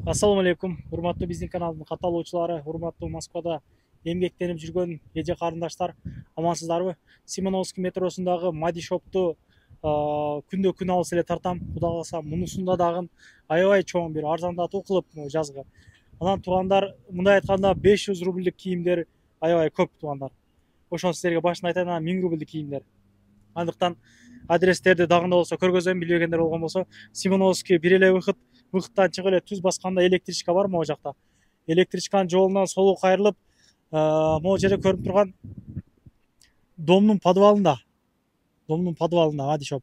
Ассаламу алейкум, урматтуу биздин каналдын катталуучулары, урматтуу Москвада эмгектенип жүргөн эже карындаштар, амансыздарбы? Симоновский метросундагы Мади Shop'ту күндө күн алыс эле тартам. Кудай кааласа, мунусунда дагы аябай чоң бир арзандатуу кылып жазгы. Анан туугандар, мындай айтканда 500 рубльдик кийимдер аябай көп туугандар. Ошону силерге башында айтайын, 1000 рубльдик кийимдер. Андыктан адрестерди дагында болсо көргөзөм, билбегендер болгон болсо, Симоновский бир эле выходтан чыгып эле түз басканда электричка бар могу жакта. Электричканын жолунан солу кайрылып, могу жерде көрүнүп турган домдун подвалында. Домдун подвалында Мади Shop.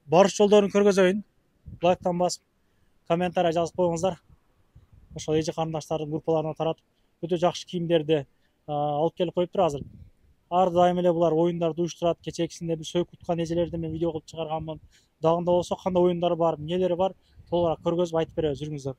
Барыш жолдорун көргөзөйүн. Лайктан басып, комментарий жазып коюңуздар. Ошол эже карындаштардын группаларына таратып, өтө жакшы кийимдерди алып келип коюптур азыр. Ар дайым эле булар оюндарды уюштурат. Кечээкисинде бир сойуп туткан эжелерди мен видео кылып чыгарганмын. Дагында болсо кандай оюндар бар, эмнелери бар, толугураак көргөзүп айтып беребиз. Жүрүңүздөр.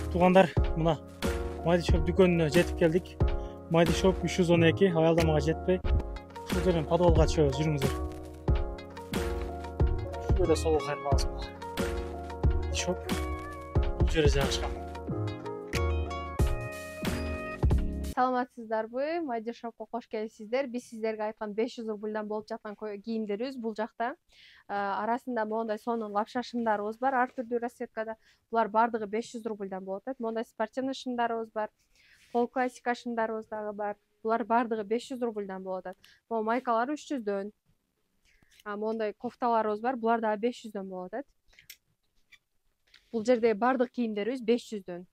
Туугандар, мына Мади Shop дүкөнүнө жетип келдик. Мади Shop 312, аялдамага жетпей. Ушул жерден подвалга чыгабыз, жүрүңүздөр. Ушул жерде соло кайрылабыз. Мади Shop бул жерде жайгашкан. Саламатсыздарбы? Мади Shop'ко кош келипсиздер. Биз сиздерге айткан 500 рубльдан болуп жаткан кийимдерибиз бул жакта. Арасында моундай сонун лапша шымдарыбыз бар, ар түрдүү расцветкада. Булар бардыгы 500 рубльдан болуп атат. Моундай спортивный шымдарыбыз бар, пол классика шымдарыбыз дагы бар. Булар бардыгы 500 рубльдан болуп атат. Могу майкалар 300дөн. Моундай кофталарыбыз бар, булар дагы 500дөн болуп атат. Бул жердеги бардык кийимдерибиз 500дөн.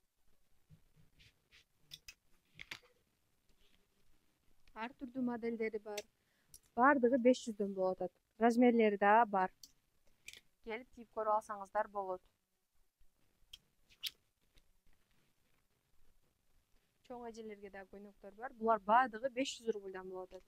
Ар түрдүү модельдери бар. Бардыгы 500дөн болуп атат. Размерлери да бар. Келип кийип көрүп алсаңыздар болот. Чоң эжелерге да көйнөктөр бар. Булар бардыгы 500 рубльдан болуп атат.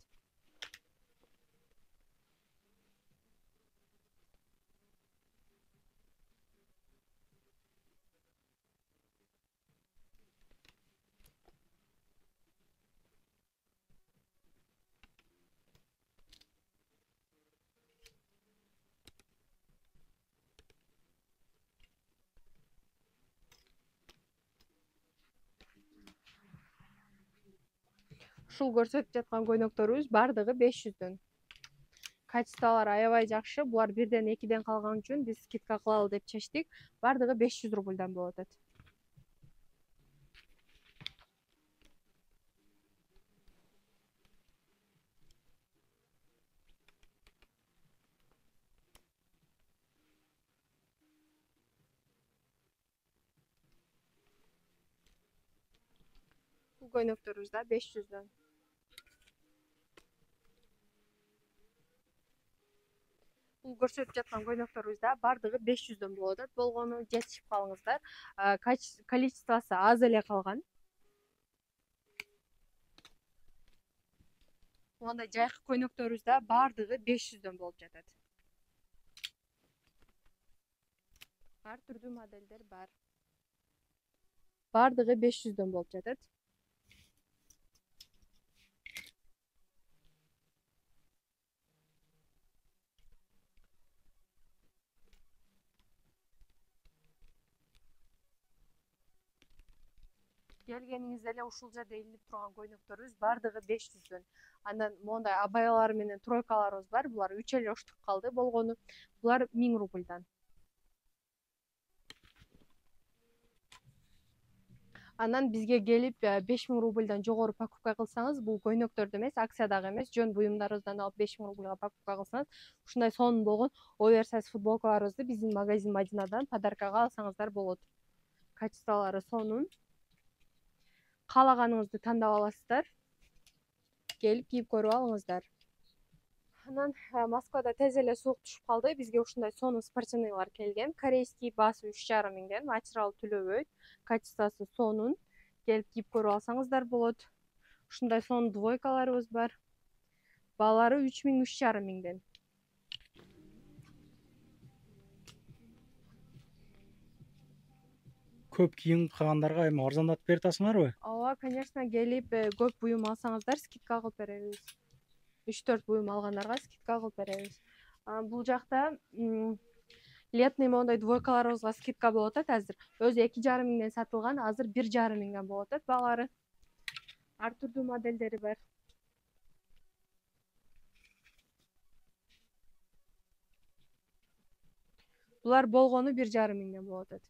Ушул көрсөтүп жаткан көйнөктөрүбүз бардыгы 500дөн. Качестволору аябай жакшы. Булар 1ден 2ден калган үчүн биз скидка кылалы деп чечтик. Бардыгы 500 рубльдан болуп атат. Бул көйнөктөрүбүз да 500дөн. Бул көрсөтүп жаткан көйнөктөрүбүз да бардыгы 500дөн болуп атат. Болгону жетишип калыңыздар. Количествосы аз эле калган. Мондай жайкы көйнөктөрүбүз да бардыгы 500дөн болуп жатат. Ар түрдүү модельдер бар. Бардыгы 500дөн болуп жатат. Келгениңизде эле ушул жерде илинип турган көйнөктөрүбүз бардыгы 500дөн. Андан мондай абаялар менен тройкаларыбыз бар. Булар 3 эле оштук калды болгону. Булар 1000 рубльдан. Анан бизге келип 5000 рубльдан жогору покупка кылсаңыз, бул көйнөктөрдү эмес, акциядагы эмес, жөн буюмдарыбыздан алып 5000 рубльга покупка кылсаңыз, ушундай сонун болгон оверсайз футболкаларыбызды биздин магазин Мадинадан подаркага алсаңыздар болот. Качестволору сонун. Каалаганыңызды тандап аласыздар. Келип кийип көрүп алыңыздар. Анан Москвада тез эле суук түшүп калды. Бизге ушундай сонун спортивныйлар келген. Корейский баасы 3,5 миңден, материал төлөбөйт. Качествосы сонун. Келип кийип көрүп алсаңыздар болот. Ушундай сонун двойкаларыбыз бар. Баалары 3000, 3500ден. Көп кийим калгандарга эми арзандатып берип атасыңарбы? Ооба, конечно, келип көп буюм алсаңыздар скидка кылып беребиз. 3-4 буюм алгандарга скидка кылып беребиз. Бул жакта летний моундай двойкаларыбызга скидка болуп атат азыр. Өзү 2,5 миңден сатылган, азыр 1,5 миңден болуп атат баалары. Ар түрдүү модельдери бар. Булар болгону 1,5 миңден болуп атат.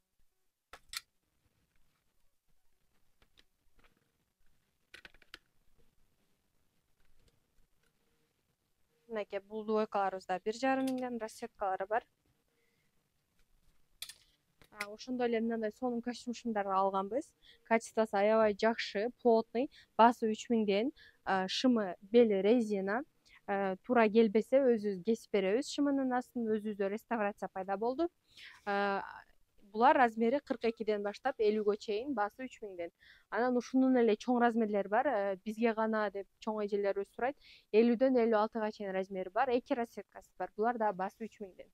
Мынакей бул двойкаларыбыз да 1,5 миңден, расцветкалары бар. Ошондой эле мындай сонун костюм-шымдарды алганбыз. Качествосу аябай жакшы, плотный, баасы 3000ден, шымы бели резина. Туура келбесе өзүбүз кесип беребиз шымынын астын, өзүбүздө реставрация пайда болду. Булар размери 42ден баштап 50гө чейин, баасы 3000ден. Анан ушунун эле чоң размерлери бар. Бизге гана деп чоң эжелерибиз сурайт. 50ден 56га чейин размери бар. 2 расцветкасы бар. Булар да баасы 3000ден.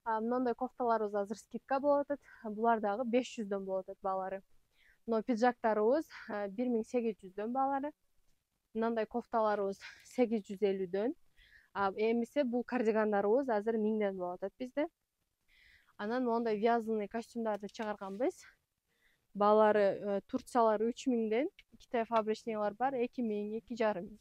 Мындай кофталарыбыз азыр скидка болуп атат. Булар дагы 500дөн болуп атат баалары. Но пиджактарыбыз 1800дөн баалары. Мындай кофталарыбыз 850дөн. Эмисе бул кардигандарыбыз азыр 1000ден болуп атат бизде. Анан мондай вязаный костюмдарды чыгарганбыз. Баалары Турциялары 3000ден, ikkita фабричныйлар бар, 2000, 2,5 миң.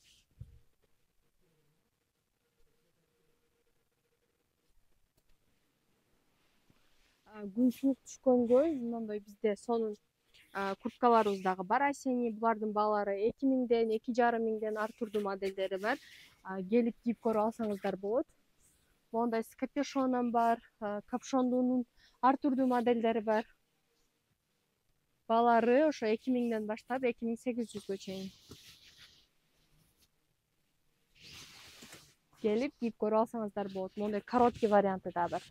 Күн суук түшкөнгө мындай бизде сонун курткаларыбыз дагы бар осенний. Булардын баалары 2000ден, 2,5 миңден ар түрдүү модельдери бар. Келип кийип көрүп алсаңыздар болот. Мондай с капюшоном бар, капюшондун ар түрдүү модельдери бар. Баалары ошо 2000ден баштап 2800гө чейин. Келип кийип көрүп алсаңыздар болот. Мондай короткий варианты да бар.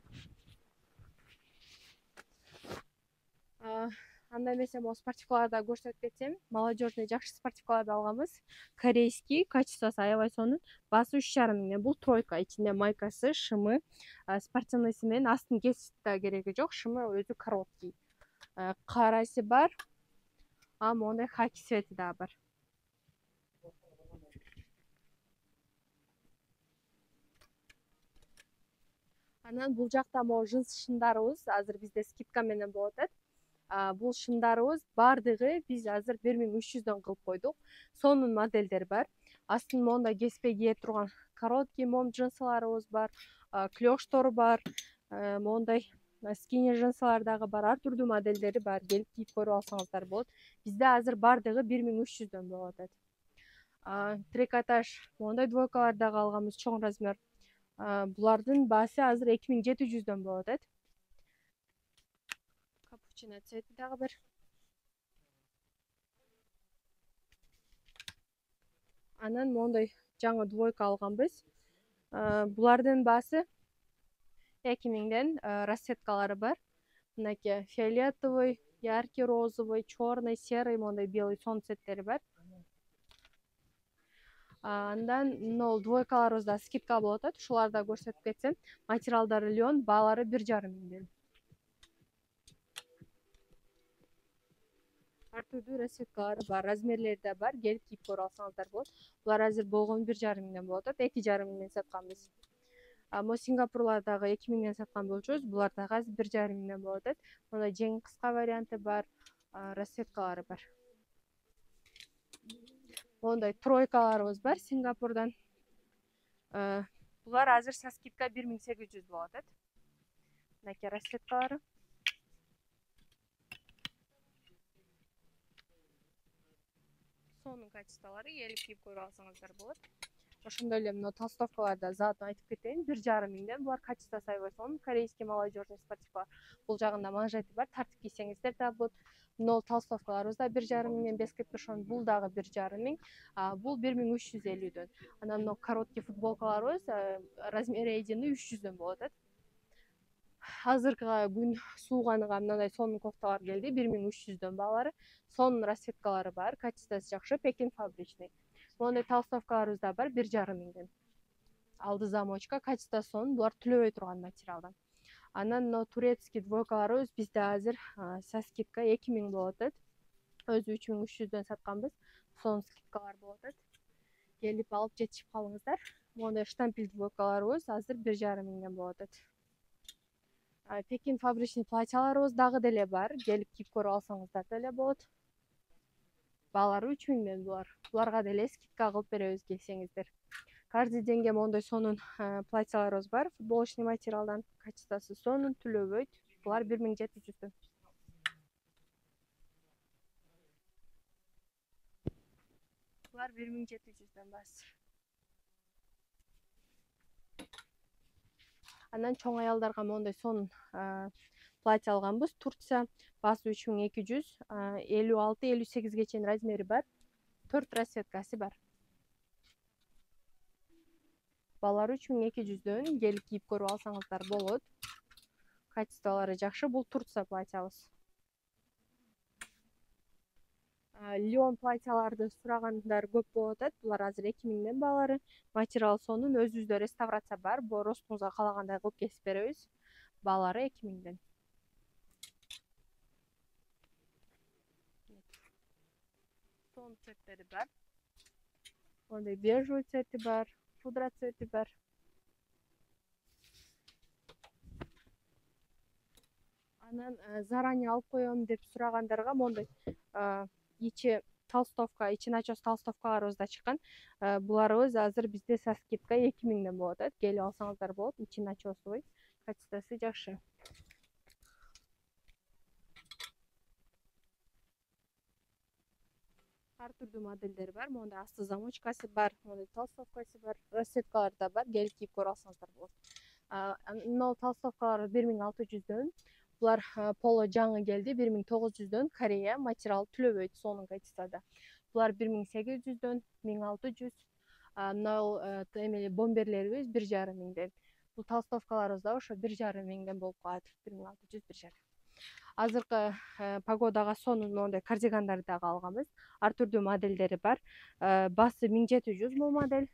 Андай эмесе могу спортивкаларды көрсөтүп кетсем, молодежный жакшы спортивкаларды алганбыз. Корейский, качествосу аябай сонун. Баасы 3,5 миңден. Бул тройка, ичинде майкасы, шымы, спортивныйсы менен астын кесип да кереги жок, шымы өзү короткий. Караси бар. Мондай хаки цвети да бар. Анан бул жакта могу джинс шымдарыбыз азыр бизде скидка менен болуп атат. Бул шымдарыбыз бардыгы биз азыр 1300дөн кылып койдук. Сонун модельдер бар. Астын мондай кеспей кие турган короткий мом джинсыларыбыз бар, клёштору бар, мондай скини джинсылар дагы бар, ар түрдүү модельдери бар. Келип кийип көрүп алсаңыздар болот. Бизде азыр бардыгы 1300дөн болуп атат. Трикотаж мондай двойкалар дагы алганбыз, чоң размер. Булардын баасы азыр 2700дөн болуп атат. Капучино цвети дагы бар. Анан мондай жаңы двойка алганбыз. Булардын баасы 2000ден, расцветкалары бар. Мынакей фиолетовый, яркий розовый, черный, серый, мондай белый сон цветтери бар. Андан мына двойкаларыбызда скидка болуп атат. Ушуларды да көрсөтүп кетсем, материалдары лен, баалары 1,5 миңден. Ар түрдүү расцветкалары бар, размерлери да бар. Келип кийип көрүп алсаңыздар болот. Булар азыр болгону 1,5 миңден болуп атат. 2,5 миңден сатканбыз. Мо Сингапурлар дагы 2000ден саткан болчубуз. Булар дагы азыр 1,5 миңден болуп атат. Мындай жең кыска варианты бар, расцветкалары бар. Мондай тройкаларыбыз бар Сингапурдан. Булар азыр со скидка 1800 болуп атат. Мынакей расцветкалары. Сонун качестволору, келип кийип көрүп алсаңыздар болот. Ошондой эле мына толстовкаларды заодно айтып кетейин. 1,5 миңден. Булар качествосу аябай сонун. Корейский молодежный спортивка. Бул жагында манжети бар. Тартип кийсеңиздер да болот. Мына толстовкаларыбыз да 1,5 миңден, без капюшон. Бул дагы 1,5 миң. Бул 1350дөн. Анан мына короткий футболкаларыбыз размери единый 300дөн болуп атат. азыркыга күн сууганыга мындай сонун кофталар келди, 1300дөн баалары. Сонун расцветкалары бар, качествосы жакшы, Пекин фабричный. Мондай толстовкаларыбыз да бар, 1,5 миңден. Алды замочка, качествосы сонун, булар түлөбөй турган материалдан. Анан мына турецкий двойкаларыбыз бизде азыр со скидка 2 миң болуп атат. Өзү 3300дөн сатканбыз. Сонун скидкалар болуп атат. Келип алып жетишип калыңыздар. Мондай штампель двойкаларыбыз азыр 1,5 миңден болуп атат. Пекин фабричный платьяларыбыз дагы деле бар. Келип кийип көрүп алсаңыздар деле болот. Баалары 3 миңден булар. Буларга деле скидка кылып беребиз келсеңиздер. Каждый денге мондай сонун платьяларыбыз бар. Футболочный материалдан, качествосы сонун, түлөбөйт. Булар 1700дөн. Булар 1700дөн бас. Анан чоң аялдарга мондай сонун платье алганбыз. Турция басы 3200, 56-58ге чейин размери бар. 4 расцветкасы бар. Балары 3200дөн, келип кийип көрүп алсаңыздар болот. Качестволары жакшы, бул Турция платьябыз. Леон платьяларды сурагандар көп болуп атат. Булар азыр 2 миңден баалары. Материал сонун, өзүбүздө реставрация бар. Бу ростуңузга каалагандай кылып кесип беребиз. Баалары 2 миңден. Тон цветтери бар. Мондай бежевый цвети бар, пудра цвети бар. Анан заранее алып коем деп сурагандарга мондай ичи толстовка, ичи начос толстовкаларыбыз да чыккан. Буларыбыз азыр бизде со скидка 2 миңден болуп атат. Келип алсаңыздар болот. Ичи начосовый, качествосы жакшы. Ар түрдүү модельдери бар. Мондай асты замочкасы бар, мондай толстовкасы бар, расцветкалары да бар. Келип кийип көрүп алсаңыздар болот. Мына толстовкалар 1600дөн. Булар поло жаңы келди, 1900дөн. Корея, материал түлөбөйт, сонун качествода. Булар 1800дөн, 1600. Мына эмели бомберлерибиз 1,5 миңден. Бул толстовкаларыбыз да ошо 1,5 миңден болуп калат. 1600, 1,5. Азыркы погодага сонун мондай кардигандарды дагы алганбыз. Ар түрдүү модельдери бар. Басы 1700 бул модель.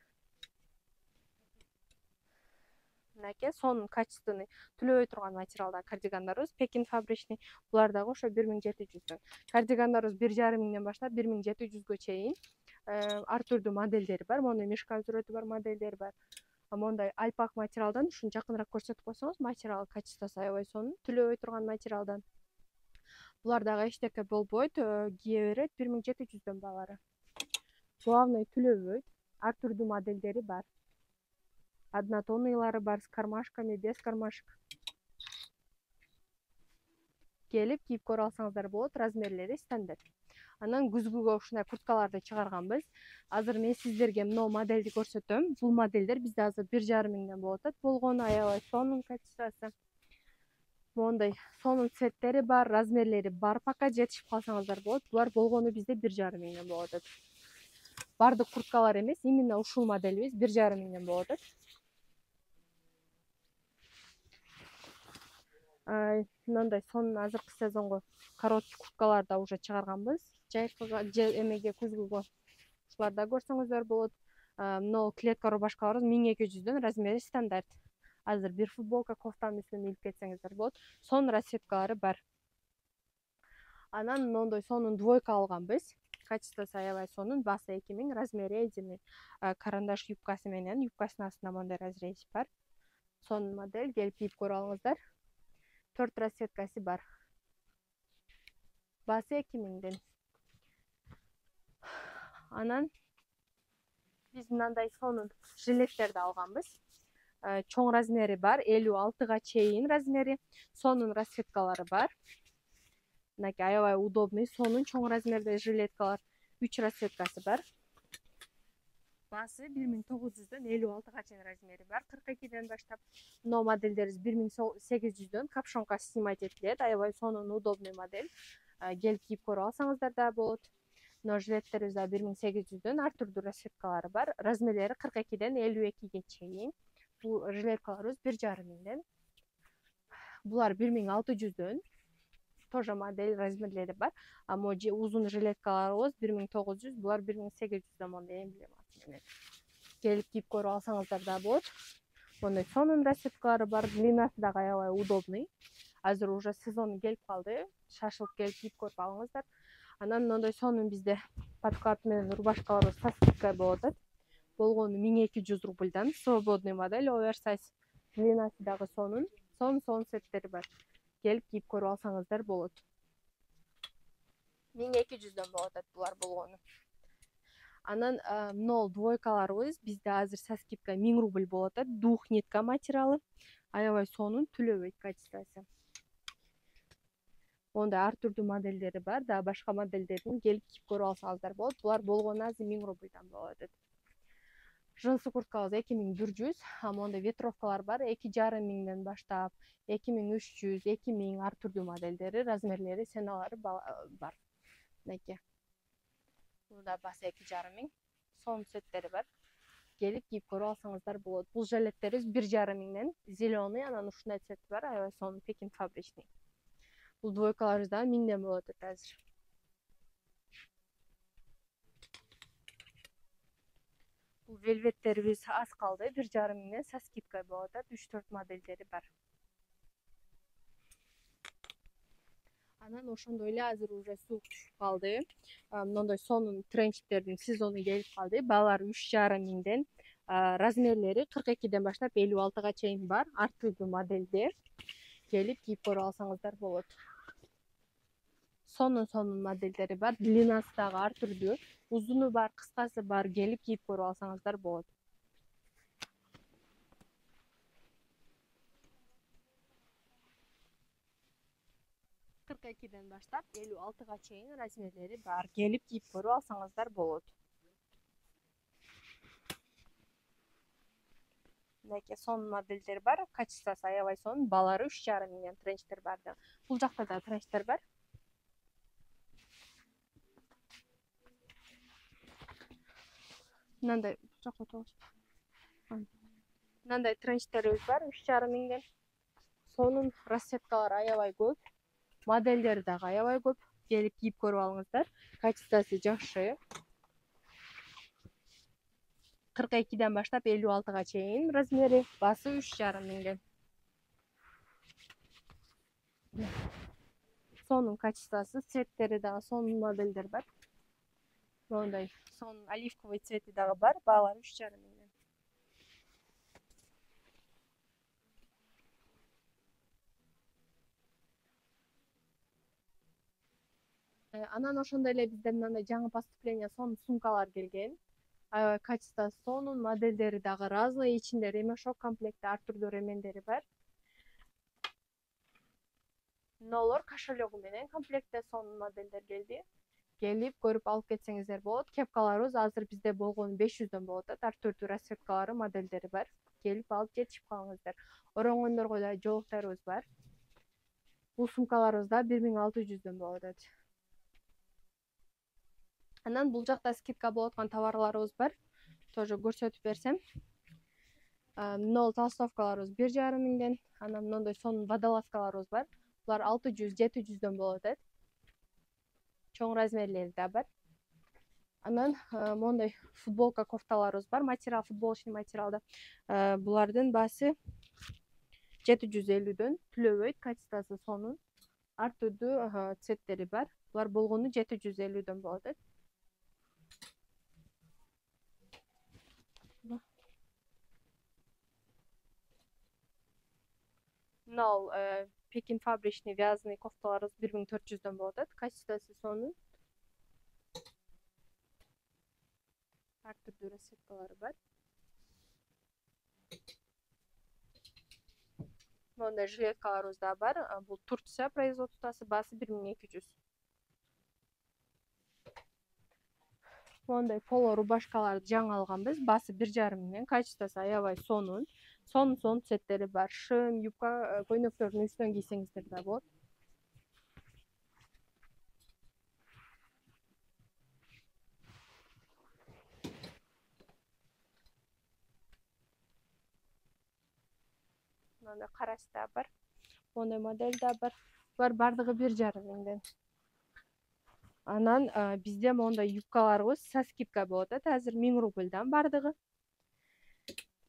Мынакей сонун качественный түлөбөй турган материалда кардигандарыбыз, Пекин фабричный. Булар дагы ошо 1700дөн. Кардигандарыбыз 1,5 миңден баштап 1700гө чейин ар түрдүү модельдери бар. Мондай мешкан сүрөтү бар модельдери бар. Мондай альпак материалдан, ушуну жакыныраак көрсөтүп койсоңуз, материал качествосы аябай сонун, түлөбөй турган материалдан. Булар дагы эчтеке болбойт, кие берет, 1700дөн баалары. Плавный түлөбөйт, ар түрдүү модельдери бар. Однотонныйлары бар, с кармашками, без кармашек. Келип кийип көрүп алсаңыздар болот, размерлери стандарт. Анан күзгүгө ушундай курткаларды чыгарганбыз. Азыр мен сиздерге мына модельди көрсөтөм. Бул модельдер бизде азыр 1,5 миңден болуп атат. Болгону аябай сонун качествосы. Мондай сонун цветтери бар, размерлери бар, пока жетишип калсаңыздар болот. Булар болгону бизде 1,5 миңден болуп атат. Бардык курткалар эмес, именно ушул моделибиз 1,5 миңден болуп атат. Мындай сонун азыркы сезонго короткий курткалар да уже чыгарганбыз. Жайкыга эмеге күзгүгө. Ушуларды да көрсөңүздөр болот. Мына клетка рубашкаларыбыз 1200дөн, размери стандарт. Азыр бир футболка кофтанын үстүнө илип кетсеңиздер болот. Сонун расцветкалары бар. Анан мондой сонун двойка алганбыз. Качествосы аябай сонун, басы 2 миң, размери эдиный. Карандаш юбкасы менен, юбкасынын астында мондай разрез бар. Сонун модель, келип кийип көрүп алыңыздар. 4 расцветкасы бар. Басы 2 миңден. Анан биз мындай сонун жилеттерди алганбыз. Чоң размери бар, 56га чейин размери. Сонун расцветкалары бар. Мынакей аябай удобный, сонун чоң размерде жилеткалар. 3 расцветкасы бар. Басы 1900дөн 56га чейин размери бар. 42ден баштап. Мына модельдерибиз 1800дөн, капшонка снимать этилет. Аябай сонун, удобный модель. Келип кийип көрүп алсаңыздар да болот. Мына жилеттерибиз да 1800дөн, ар түрдүү расцветкалары бар. Размерлери 42ден 52ге чейин. Бул жилеткаларыбыз 1,5 миңден. Булар 1600'дөн. Тоже модель размерлери бар. А моji uzun жилеткаларыбыз 1900, булар 1800'дөн мондай эмблемасы менен. Келип кийип көрүп алсаңыздар да болот. Мондай сонун расцветкалары бар, длинасы да аябай удобный. Азыр уже сезону келип калды. Шашылып келип кийип көрүп алыңыздар. Анан мындай сонун бизде подкат менен рубашкалар со скидкой болуп атат. Болгону 1200 рубльдан. Свободный модель, оверсайз. Длинасы дагы сонун. Сонун сеттери бар. Келип кийип көрүп алсаңыздар болот. 1200'дөн болуп атат булар болгону. Анан нол двойкаларыбыз бизде азыр со скидкой 1000 рубль болуп атат. Дух нитка материалы. Аябай сонун, түлөбөйт качествосы. Онда ар түрдүү модельдери бар, да башка модельдерин келип кийип көрүп алсаңыздар болот. Булар болгону азыр 1000 рубльдан болуп атат. Жынсы курткабыз 2100, а мондай ветровкалар бар 2500ден баштап 2300, 2000 ар түрдүү модельдери, размерлери, сеналары бар. Мынакей. Буда басы 2500. Сонун сеттери бар. Келип кийип көрүп алсаңыздар болот. Бул жилеттерибиз 1500ден, зеленый, анан ушундай цвет бар, аябай сонун Пекин фабричный. Бул двойкаларыбыз да 1000ден болуп атат азыр. Бул велветтерибиз аз калды, 1500ден со скидкой болуп атат. 3-4 модельдери бар. Анан ошондой эле азыр уже суук түшүп калды. Мындай сонун тренчтердин сезону келип калды. Балар 3500ден, размерлери 42ден баштап 56га чейин бар. Ар түрдүү модельде. Келип кийип көрүп алсаңыздар болот. Сонун модельдери бар. Длинасы дагы ар түрдүү. Узуну бар, кыскасы бар. Келип кийип көрүп алсаңыздар болот. Ден баштап 56га чейин размерлери бар. Келип кийип көрүп алсаңыздар болот. Мынакей сонун модельдер бар. Качествосы аябай сонун. Балары 3500ден тренчтер бар. Бул жакта да тренчтер бар. Мындай тренчтерибиз бар 3500ден. Сонун расцветкалар аябай көп. Модельдери дагы аябай көп. Келип кийип көрүп алыңыздар. Качествосы жакшы. 42ден баштап 56га чейин размери, басы 3500ден. Сонун качествосы, цветтери дагы сонун модельдер бар. Мондай сонун оливковый цвети дагы бар, баалары 3500ден. Анан ошондой эле бизде мындай жаңы поступление сонун сумкалар келген. Аябай качествосы сонун, модельдери дагы разный, ичинде ремешок комплекти ар түрдүү ремендери бар. Нолор кошелегу менен комплектте сонун модельдер келди. Келип көрүп алып кетсеңиздер болот. Кепкаларыбыз азыр бизде болгону 500дөн болуп атат. Ар түрдүү расцветкалары, модельдери бар. Келип алып жетишип калыңыздар. Оронгондорго да жоолуктарыбыз бар. Бул сумкаларыбыз да 1600дөн болуп атат. Анан бул жакта скидка болуп аткан товарларыбыз бар. Тоже көрсөтүп берсем. Нол толстовкаларыбыз 1500ден, анан мындай сонун водолазкаларыбыз бар. Булар 600-700дөн болуп атат. Чоң размерлери да бар. Анан мондай футболка кофталарыбыз бар. Материал футболочный материалда. Булардын баасы 750дөн. Түлөбөйт, качествосы сонун. Ар түрдүү цветтери бар. Булар болгону 750дөн болуп атат. Нол Пекин фабричный вязаный кофталарыбыз 1400дөн болуп атат. Качествосы сонун. Ар түрдүү расцветкалары бар. Мондай жилеткаларыбыз да бар. Бул Турция производствосы, баасы 1200. Мондай поло рубашкаларды жаңы алганбыз. Баасы 1500ден, качествосы аябай сонун. Сонун цветтери бар. Шым, юбка, көйнөктөрдүн үстүнөн кийсеңиздер да болот. Мындай карасы да бар. Мондай модель да бар. Булар бардыгы 1,5 миңден. Анан бизде мондай юбкаларыбыз со скидка болот. Азыр 1000 рубльдан бардыгы.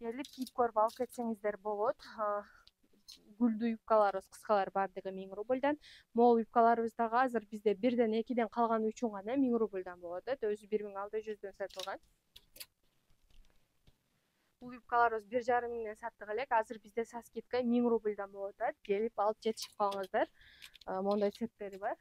Келип кийип көрүп алып кетсеңиздер болот. Гүлдүү юбкаларыбыз, кыскалар бардыгы 1000 рубльдан. Мол юбкаларыбыз дагы азыр бизде 1ден 2ден калганы үчүн гана 1000 рубльдан болот. Өзү 1600дөн сатылган. Бул юбкаларыбыз 1,5 миңден саттык элек. Азыр бизде со скидка 1000 рубльдан болот. Келип алып жетишип калыңыздар. Мондай сеттери бар.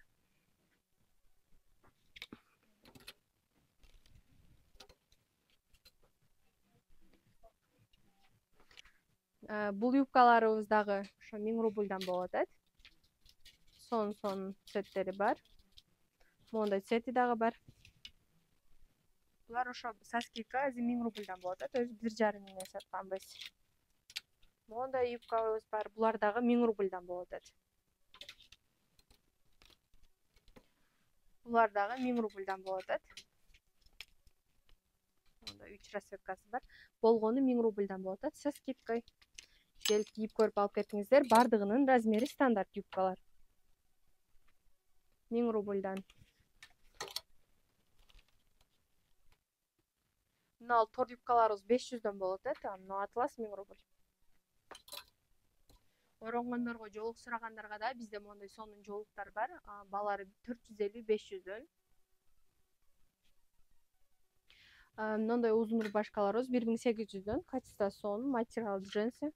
Бул юбкаларыбыз дагы ошо 1000 рубльдан болот. Сон сеттери бар. Мондай сети дагы бар. Булар ошо со скидка азыр 1000 рубльдан болот. Өзү 1,5 миңден сатканбыз. Мондай юбкабыз бар. Булар дагы 1000 рубльдан болот. Булар дагы 1000 рубльдан болот. Мондай 3 расцветкасы бар. Болгону 1000 рубльдан болот. Со скидкой. Келип кийип көрүп алып кетиңиздер. Бардыгынын размери стандарт юбкалар. 1000 рубльдан. Мына тор юбкаларыбыз 500дөн болот. Мына атлас 1000 рубль. Оронгондорго жоолук сурагандарга да бизде мондай сонун жоолуктар бар. Балары 450-500дөн. Мындай узун рубашкаларыбыз 1800дөн. Качествосы сонун, материал джинсы.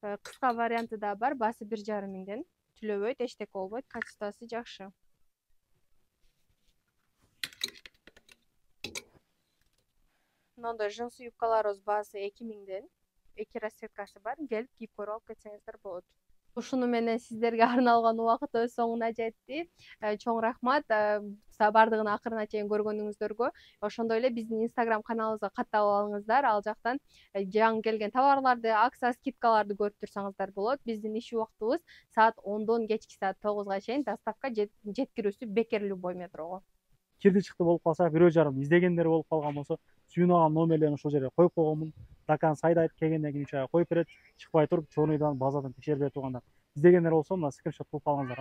Кыска варианты да бар. Басы 1,5 миңден. Түлөбөйт, эчтеке болбойт. Качествосы жакшы. Мындай джинсы юбкаларыбыз басы 2 миңден. 2 расцветкасы бар. Келип кийип көрүп алып кетсеңиздер болот. Ушуну менен сиздерге арналган убакыт өз соңуна жетти. Чоң рахмат. Бардыгын акырына чейин көргөнүңүздөргө. Ошондой эле биздин Instagram каналыбызга катталып алыңыздар. Ал жактан жаңы келген товарларды, акция, скидкаларды көрүп турсаңыздар болот. Биздин иш убактыбыз саат 10дон кечки саат 9га чейин. Доставка жеткирүүсү бекер любой метрого. Кирди чыкты болуп калса, бирөө жарым издегендер болуп калган болсо, сүйүнөгөн номерлерин ушул жерге коюп койгонмун. Дакан сайдайт, келгенден кийин 3 айга коюп берет. Чыкпай туруп, чорныйдан, базадан текшерип бере тургандар. Издегендер болсо, мына скриншот кылып алыңыздар.